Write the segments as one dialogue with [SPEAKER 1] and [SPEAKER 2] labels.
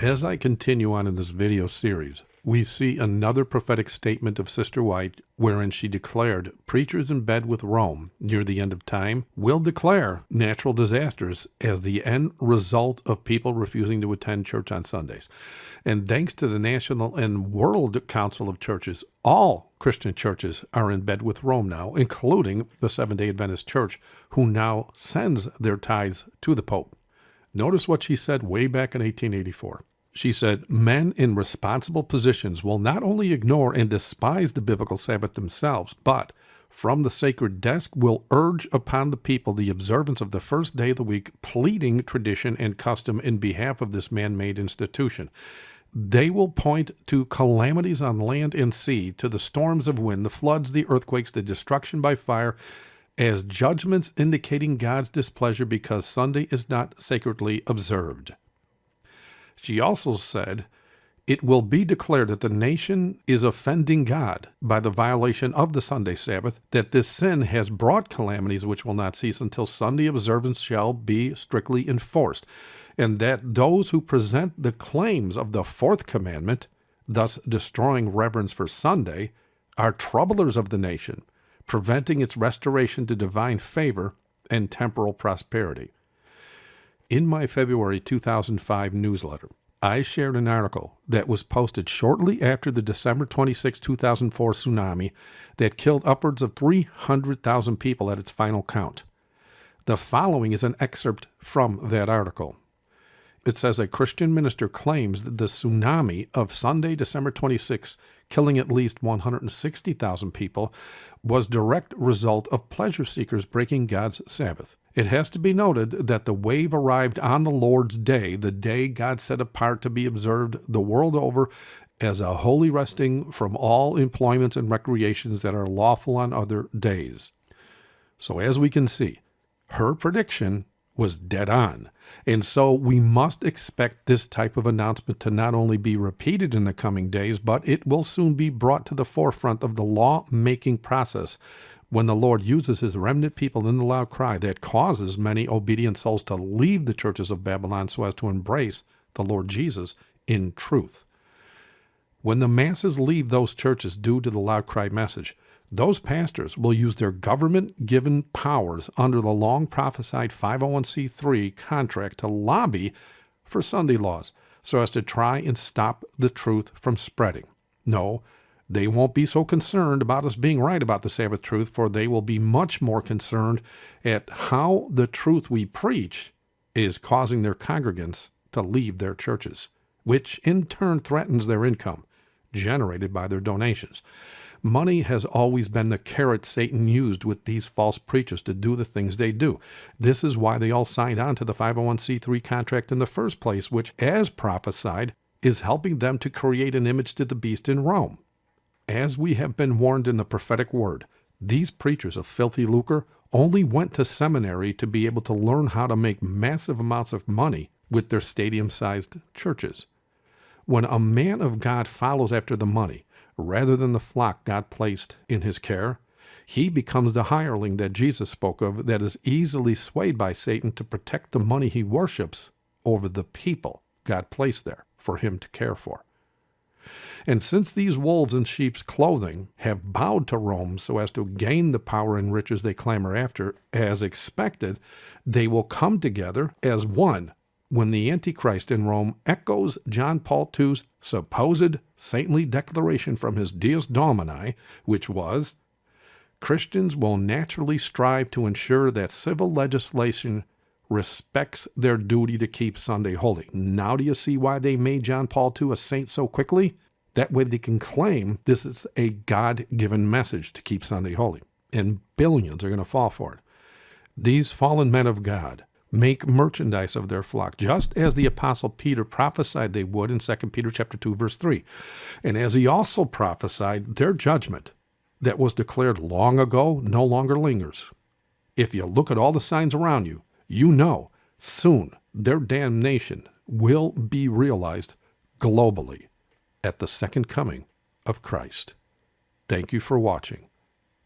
[SPEAKER 1] As I continue on in this video series, we see another prophetic statement of Sister White wherein she declared preachers in bed with Rome near the end of time will declare natural disasters as the end result of people refusing to attend church on Sundays. And thanks to the National and World Council of Churches, all Christian churches are in bed with Rome now, including the Seventh-day Adventist Church, who now sends their tithes to the Pope. Notice what she said way back in 1884. She said, men in responsible positions will not only ignore and despise the biblical Sabbath themselves, but from the sacred desk will urge upon the people the observance of the first day of the week, pleading tradition and custom in behalf of this man-made institution. They will point to calamities on land and sea, to the storms of wind, the floods, the earthquakes, the destruction by fire, as judgments indicating God's displeasure because Sunday is not sacredly observed. She also said, it will be declared that the nation is offending God by the violation of the Sunday Sabbath, that this sin has brought calamities which will not cease until Sunday observance shall be strictly enforced, and that those who present the claims of the fourth commandment, thus destroying reverence for Sunday, are troublers of the nation, preventing its restoration to divine favor and temporal prosperity. In my February 2005 newsletter, I shared an article that was posted shortly after the December 26, 2004 tsunami that killed upwards of 300,000 people at its final count. The following is an excerpt from that article. It says a Christian minister claims that the tsunami of Sunday, December 26, killing at least 160,000 people, was direct result of pleasure seekers breaking God's Sabbath. It has to be noted that the wave arrived on the Lord's day, the day God set apart to be observed the world over as a holy resting from all employments and recreations that are lawful on other days. So as we can see, her prediction was dead on. And so we must expect this type of announcement to not only be repeated in the coming days, but it will soon be brought to the forefront of the law-making process when the Lord uses his remnant people in the loud cry that causes many obedient souls to leave the churches of Babylon so as to embrace the Lord Jesus in truth. When the masses leave those churches due to the loud cry message, those pastors will use their government-given powers under the long-prophesied 501c3 contract to lobby for Sunday laws so as to try and stop the truth from spreading. No, they won't be so concerned about us being right about the Sabbath truth, for they will be much more concerned at how the truth we preach is causing their congregants to leave their churches, which in turn threatens their income generated by their donations. Money has always been the carrot Satan used with these false preachers to do the things they do. This is why they all signed on to the 501c3 contract in the first place, which, as prophesied, is helping them to create an image to the beast in Rome. As we have been warned in the prophetic word, these preachers of filthy lucre only went to seminary to be able to learn how to make massive amounts of money with their stadium-sized churches. When a man of God follows after the money, rather than the flock God placed in his care, he becomes the hireling that Jesus spoke of that is easily swayed by Satan to protect the money he worships over the people God placed there for him to care for. And since these wolves in sheep's clothing have bowed to Rome so as to gain the power and riches they clamor after, as expected, they will come together as one when the Antichrist in Rome echoes John Paul II's supposed saintly declaration from his Deus Domini, which was, Christians will naturally strive to ensure that civil legislation respects their duty to keep Sunday holy. Now do you see why they made John Paul II a saint so quickly? That way they can claim this is a God-given message to keep Sunday holy. And billions are going to fall for it. These fallen men of God make merchandise of their flock, just as the Apostle Peter prophesied they would in 2 Peter chapter 2, verse 3. And as he also prophesied, their judgment that was declared long ago no longer lingers. If you look at all the signs around you, you know soon their damnation will be realized globally at the second coming of Christ. Thank you for watching.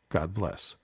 [SPEAKER 1] God bless.